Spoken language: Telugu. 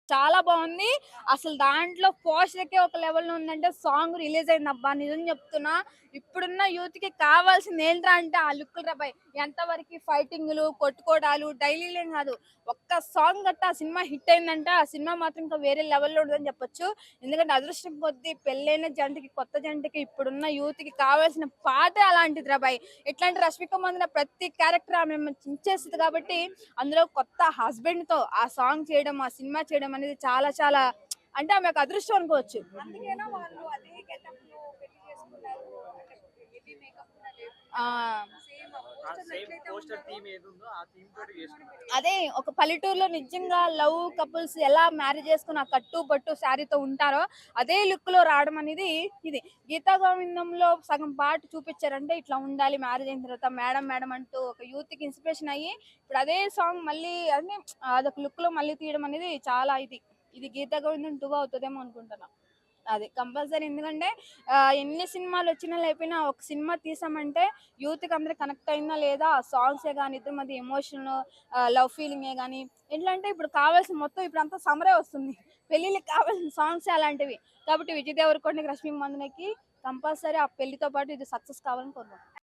చాలా బాగుంది. అసలు దాంట్లో పోస్టర్‌కే ఒక లెవెల్‌లో ఉందంటే సాంగ్ రిలీజ్ అయిందబ్బా! నిజం చెప్తున్నా. ఇప్పుడున్న యూత్‌కి కావాల్సింది ఏంట్రా అంటే ఆ లుక్కులురా బాయ్. ఎంతవరకి ఫైటింగులు, కొట్టుకోవడాలు, డైలీలేం కాదు. ఒక్క సాంగ్ గట్టా ఆ సినిమా హిట్ అయిందంటే ఆ సినిమా మాత్రం ఇంకా వేరే లెవెల్‌లో ఉంటదని చెప్పొచ్చు. ఎందుకంటే అదృష్టం కొద్దీ పెళ్ళైన జంటకి, కొత్త జంటకి ఇప్పుడున్న యూత్‌కి కావాల్సిన పాటే అలాంటిదిరా బాయ్. ఎట్లంటే 'రష్మిక మందన' ప్రతి క్యారెక్టర్ ఆమె చించేస్తది కాబట్టి అందులో కొత్త హస్బెండ్‌తో ఆ సాంగ్ చేయడం, ఆ సినిమా చేయడం అనేది చాలా చాలా అంటే ఆమెకు అదృష్టం అనుకోవచ్చు. అందుకేనా వాళ్ళు అదే గెటప్‌లో పెళ్లి చేసుకున్నారు. అంటే హెవీ మేకప్ కూడా ఆ! లేకుండా సేమ్ ఆ ఆ పోస్టర్‌లో సేమ్ ఎట్లయితే పోస్టర్ ఉన్నారో థీమ్ ఏదుందో ఆ థీమ్ తోటి అందులోనే చేసుకున్నారు. పెళ్లి అదే చేసుకున్నారు. ఒక పల్లెటూరులో నిజంగా లవ్ కపుల్స్ ఎలా మ్యారేజ్ చేసుకొని ఆ కట్టు, బొట్టు, శారీతో ఉంటారో అదే లుక్‌లో రావడం అనేది ఇది. 'గీతా గోవిందంలో' సగం పార్ట్ చూపిచ్చారంటే ఇట్లా ఉండాలి మ్యారేజ్ అయిన తర్వాత మేడం మేడం అంటూ ఒక యూత్‌కి ఇన్‌స్పిరేషన్ అయ్యి ఇప్పుడు అదే సాంగ్ మళ్ళీ అంటే అదొక లుక్‌లో మళ్ళీ తీయడం అనేది చాలా ఇది. ఇది 'గీతా గోవిందం 2' అవుతదేమో అనుకుంటున్నా. అది కంపల్సరీ ఎందుకంటే ఎన్ని సినిమాలొచ్చినా లేపోయినా ఒక సినిమా తీసామంటే యూత్‌కి అందరికి కనెక్ట్ అయిందా లేదా ఆ సాంగ్సే గాని, ఇద్దరి మధ్య ఎమోషన్ లవ్ ఫీలింగే గాని, ఎట్లా అంటే ఇప్పుడు కావాల్సిన మొత్తం ఇప్పుడంతా సమ్మరే వస్తుంది. పెళ్ళిళ్ళకి కావాల్సిన సాంగ్సే అలాంటివి. కాబట్టి విజయ్ దేవరకొండకి, రష్మిక మందనకి కంపల్సరీ ఆ పెళ్లితో పాటు ఇది సక్సెస్ కావాలని కోరుకుంటున్నాను.